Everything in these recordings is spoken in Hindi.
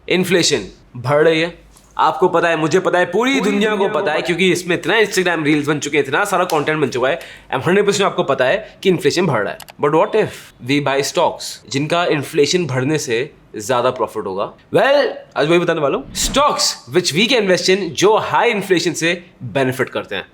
इन्फ्लेशन बढ़ रही है, आपको पता है, मुझे पता है, पूरी दुनिया को पता है, क्योंकि इसमें इतना इंस्टाग्राम रील्स बन चुके हैं, इतना सारा कंटेंट बन चुका है, 100% आपको पता है कि इन्फ्लेशन बढ़ रहा है। But what if we buy stocks जिनका इन्फ्लेशन बढ़ने से ज्यादा प्रॉफिट होगा? वेल, आज वही बताने वाला हूं, stocks which we can invest in जो हाई इन्फ्लेशन से बेनिफिट करते हैं।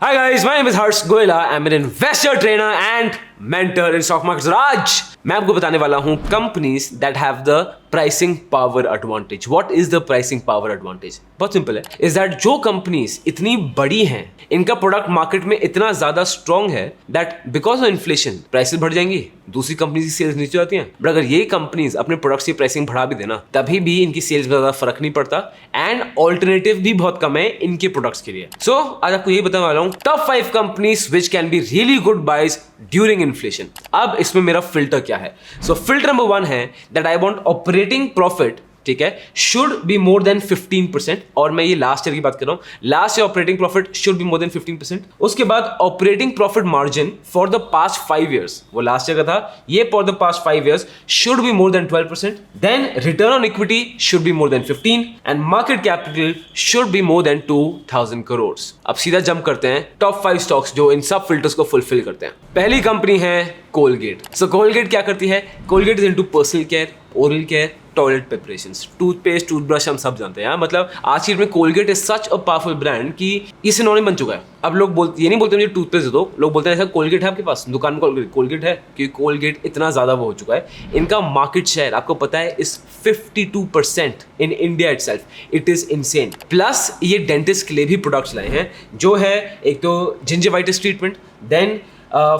Hi guys, my name is Harsh Goyla. I'm an investor, trainer and mentor in stock markets. आज मैं आपको बताने वाला हूं companies that have the pricing power advantage. What is the pricing power advantage? बहुत सिंपल है, is that जो companies इतनी बड़ी हैं, इनका प्रोडक्ट मार्केट में इतना ज्यादा स्ट्रॉन्ग है that because of inflation prices बढ़ जाएंगी, दूसरी कंपनी की सेल्स नीचे जाती हैं। बट अगर ये कंपनीज अपने प्रोडक्ट्स की प्राइसिंग बढ़ा भी देना, तभी भी इनकी सेल्स में ज्यादा फर्क नहीं पड़ता एंड ऑल्टरनेटिव भी बहुत कम है इनके प्रोडक्ट्स के लिए। सो आज आपको यही बताने वाला हूं top 5 companies which can be really good buys during inflation. अब इसमें मेरा फिल्टर क्या है? सो फिल्टर नंबर 1 है that I want operating profit, ठीक है, शुड बी मोर देन 15%। और मैं ये लास्ट ईयर की बात कर रहा हूं, last year operating profit should be more than 15%। उसके बाद operating profit margin for the past 5 years, वो लास्ट ईयर का था, ये for the past 5 years should be more than 12%। Then return on equity should be more than 15 and market capital should be more than 2000 crore. अब सीधा जंप करते हैं टॉप 5 स्टॉक्स जो इन सब फिल्टर्स को फुलफिल करते हैं। पहली कंपनी है कोलगेट। सो कोलगेट क्या करती है? Colgate is into personal care, oral care, toilet preparations, toothpaste, toothbrush, हम सब जानते हैं। मतलब आज की डेट में Colgate is such a powerful brand कि ये सिनोनिम बन चुका है। अब लोग ये नहीं बोलते मुझे टूथपेस्ट दे दो, लोग बोलते हैं ऐसा कोलगेट है आपके पास, दुकान में कोलगेट है, क्योंकि कोलगेट इतना ज्यादा वो हो चुका है। इनका मार्केट शेयर आपको पता है is 52% in India itself. It is insane. Plus ये डेंटिस्ट के लिए भी प्रोडक्ट्स लाए हैं, जो है एक तो gingivitis treatment, then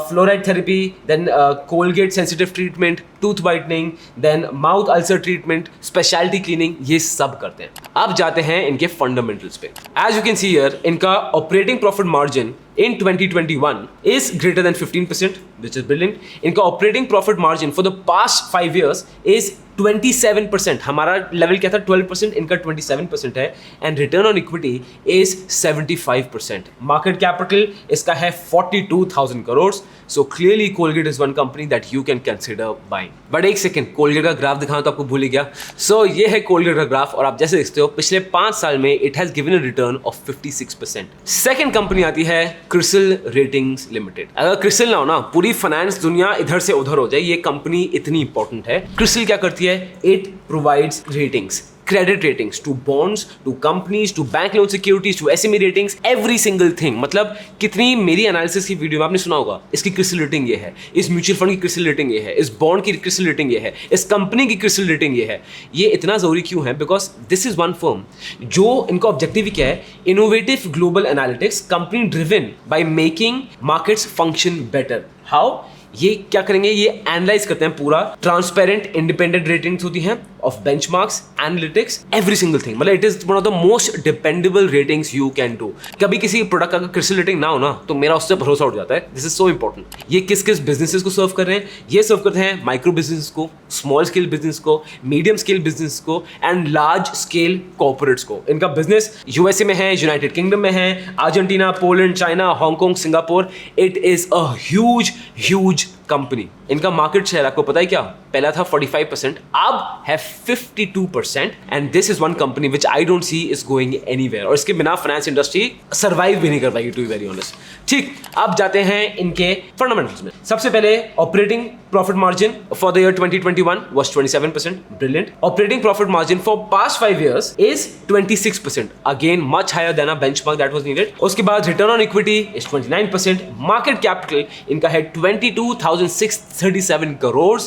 fluoride therapy, then Colgate sensitive treatment, tooth whitening, then mouth ulcer treatment, specialty cleaning, ये सब करते हैं। अब जाते हैं इनके fundamentals पे। As you can see here, इनका operating profit margin in 2021 is greater than 15%, which is brilliant. इनका operating profit margin for the past 5 years is 27%। हमारा लेवल क्या था? 12%, इनका 27% है। And return on equity is 75%। Market capital इसका है 42,000 crore. So clearly Colgate is one company that you can consider buying. But एक सेकंड, कोलगेट का ग्राफ दिखाना तो आपको भूल ही गया। सो ये है कोलगेट का ग्राफ और आप जैसे देखते हो पिछले 5 साल में it has given a return of 56%। Second company आती है क्रिसिल रेटिंग्स लिमिटेड। अगर क्रिसिल ना हो ना, पूरी फाइनेंस दुनिया इधर से उधर हो जाए। ये कंपनी इतनी इंपॉर्टेंट है। क्रिसिल क्या करती है? It provides ratings, credit ratings to bonds, to companies, to bank loan securities, to SME ratings, every single thing। मतलब कितनी मेरी एनालिसिस की वीडियो में आपने सुना होगा, इसकी क्रिसिल रेटिंग ये है, इस म्यूचुअल फंड की क्रिसिल रेटिंग ये है, इस बॉन्ड की क्रिसिल रेटिंग ये है, इस कंपनी की क्रिसिल रेटिंग ये है। ये इतना जरूरी क्यों है? Because this is one firm जो इनका ऑब्जेक्टिव क्या है? Innovative global analytics, company driven by making markets function better. How? ये क्या करेंगे? ये एनालाइज करते हैं पूरा, ट्रांसपेरेंट इंडिपेंडेंट रेटिंग्स होती हैं of benchmarks, analytics, every single thing. मतलब it is one of the most dependable ratings you can do. कभी किसी प्रोडक्ट का क्रिसिल रेटिंग ना हो ना, तो मेरा उससे भरोसा उठ जाता है। This is so important. ये किस किस बिजनेसेस को सर्व कर रहे हैं? ये सर्व करते हैं माइक्रो बिजनेस को, स्मॉल स्केल बिजनेस को, मीडियम स्केल बिजनेस को एंड लार्ज स्केल कॉर्पोरेट्स को। इनका बिजनेस यूएसए में है, यूनाइटेड किंगडम में है, Argentina, Poland, China, Hong Kong, Singapore. It is a huge company. इनका मार्केट शेयर आपको पता है क्या? पहला था 45%, अब है 52%। And this is one company which I don't see is going anywhere. और इसके बिना फाइनेंस इंडस्ट्री सर्वाइव भी नहीं कर पाएगी, टू बी वेरी ऑनेस्ट। ठीक, अब जाते हैं इनके फंडामेंटल्स में। सबसे पहले operating profit margin for the year 2021 was 27%, brilliant. Operating profit margin for past 5 years is 26%, again much higher than a benchmark that was needed. उसके बाद return on equity is 29%. Market capital इनका है 22,637 करोड़।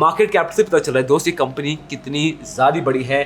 मार्केट कैपिटल से पता चल रहा है दोस्त ये कंपनी कितनी ज़्यादा बड़ी है।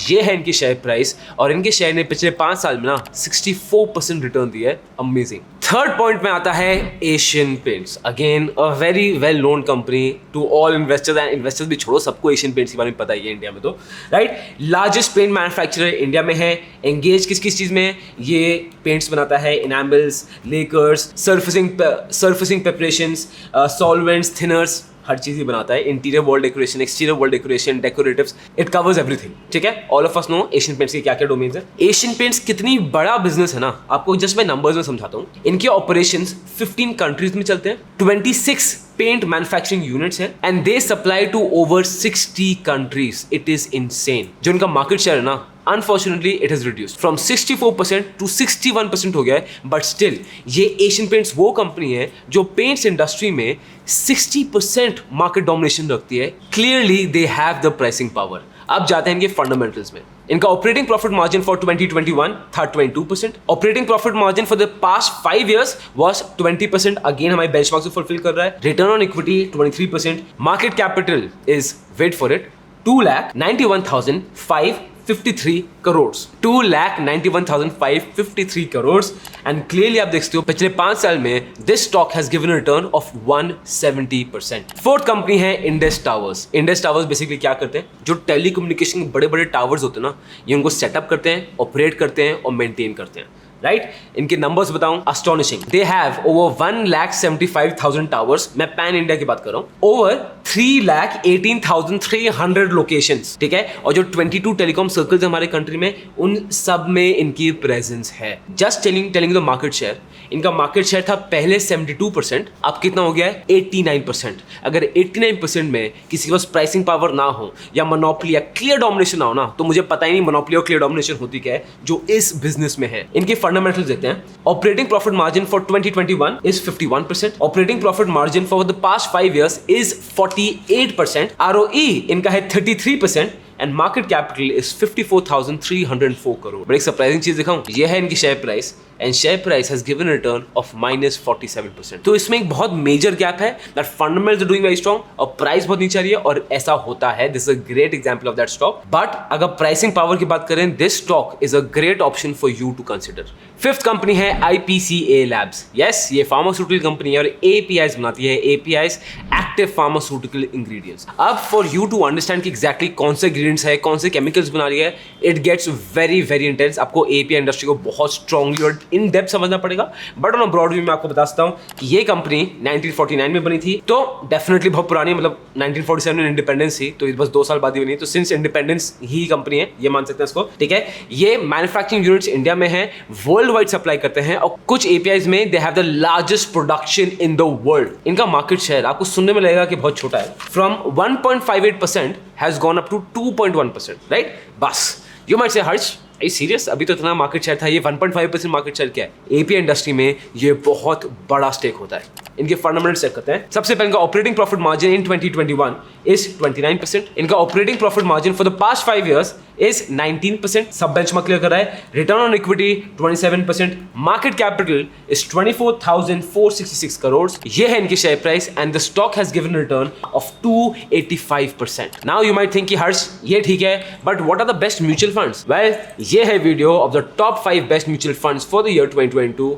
ये है इनकी शेयर प्राइस और इनके शेयर ने पिछले 5 साल में ना 64% रिटर्न दिया है। अमेजिंग। थर्ड पॉइंट में आता है Asian Paints. Again a very well known company to all investors, and investors भी छोड़ो, सबको एशियन पेंट्स के बारे में पता ही है इंडिया में तो, right. Largest paint manufacturer India में है। एंगेज किस किस चीज़ में? ये पेंट्स बनाता है, enamels, lacquers, surfacing preparations, solvents, thinners, हर चीज ही बनाता है, interior wall decoration, exterior wall decoration, decoratives, it covers everything, ठीक है। All of us know Asian Paints के क्या क्या डोमेन्स है। एशियन पेंट्स कितनी बड़ा बिजनेस है ना, आपको जस्ट मैं नंबर्स में समझाता हूँ। इनके ऑपरेशंस 15 कंट्रीज में चलते हैं, 26 पेंट मैन्युफैक्चरिंग यूनिट्स हैं and they supply to over 60 countries. It is insane. जो उनका मार्केट शेयर है ना, unfortunately it has reduced from 64% to 61% हो गया है, बट स्टिल ये एशियन पेंट्स वो कंपनी है जो पेंट्स इंडस्ट्री में 60% मार्केट डोमिनेशन रखती है। Clearly they have the pricing power. अब जाते हैं इनके फंडामेंटल्स में। इनका ऑपरेटिंग प्रॉफिट मार्जिन फॉर 2021 था 22%। Operating profit margin for the past 5 years was 20%। Again हमारे बेंचमार्क से फुलफिल कर रहा है। Return on equity 23%। Market capital is, wait for it, 2,91,553 crore. 2,91,553 crore. And clearly आप देखते हो पिछले 5 साल में this stock has given return of 170%। Fourth company है इंडस टावर्स। इंडस टावर्स बेसिकली क्या करते हैं, जो टेलीकम्युनिकेशन के बड़े बड़े टावर्स होते हैं ना, ये उनको सेटअप करते हैं, ऑपरेट करते हैं और मेंटेन करते हैं, राइट। इनके नंबर्स बताऊं, astonishing. They have over 1,75,000 towers. मैं पैन इंडिया की बात कर रहा हूं। ओवर 3,18,300 लोकेशंस, ठीक है। और जो 22 टेलीकॉम सर्कल्स हमारे कंट्री में, उन सब में इनकी प्रेजेंस है। Just telling the market share. इनका मार्केट शेयर था पहले 72%, अब कितना हो गया है 89%। अगर 89% में किसी के पास प्राइसिंग पावर ना हो या मोनोपोली या क्लियर डोमिनेशन ना हो ना, तो मुझे पता ही नहीं मोनोपोली और क्लियर डोमिनेशन होती क्या है जो इस बिजनेस में है। इनके फंडामेंटल्स देखते हैं। Operating profit margin for 2021 is 51%। Operating profit margin for the past 5 years is 48%। ROE इनका है 33% and market capital is 54,304 crore. बड़ी सरप्राइजिंग चीज दिखाऊं, ये है इनकी share price and share price has given return of -47%। तो इसमें एक बहुत मेजर गैप है that fundamentals are doing very strong और प्राइस बहुत नीचे आ रही है, और ऐसा होता है। This is a great example of that stock. But अगर प्राइसिंग पावर की बात करें, this stock is a great option for you to consider. Fifth company है IPCA लैब्स। यस, ये फार्मास्यूटिकल कंपनी है और APIs बनाती है, APIs एक्टिव फार्मास्यूटिकल इंग्रेडिएंट्स। अब फॉर यू टू अंडरस्टैंड कि एग्जैक्टली कौन से इंग्रेडिएंट्स है, कौन से केमिकल्स बना रही है, it gets very very intense. आपको API इंडस्ट्री को बहुत स्ट्रांगली और इन डेप्थ समझना पड़ेगा। But on a broad view में आपको बता सकता हूं कि ये कंपनी 1949 में बनी थी, तो डेफिनेटली बहुत पुरानी, मतलब 1947 में इंडिपेंडेंस थी, तो ये बस 2 साल बाद ही बनी। तो सिंस इंडिपेंडेंस ही कंपनी है, ये मान सकते हैं इसको, ठीक है। ये मैन्युफैक्चरिंग यूनिट्स इंडिया में है, वर्ल्ड वाइड सप्लाई करते हैं, और कुछ APIs में they have the largest production in the world. इनका मार्केट शेयर आपको सुनने में लगेगा कि बहुत छोटा है, from 1.58% has gone up to 2.1%, right. बस you might say, Harsh serious, अभी तो इतना मार्केट शेयर था, ये 1.5% मार्केट शेयर क्या है? API इंडस्ट्री में ये बहुत बड़ा स्टेक होता है। इनके फंडामेंटल्स चेक करते हैं। सबसे पहले इनका operating profit margin in 2021 is 29%। इनका operating profit margin for the past 5 years is 19%। सब बेंचमार्क क्लियर कर रहा है। Return on equity 27%। Market capital is 24,466 crore. ये है इनकी share price and the stock has given return of 285%। Now you might think कि हर्ष ये ठीक है, but what are the best mutual funds? Well, ये है video of the top 5 best mutual funds for the year 2022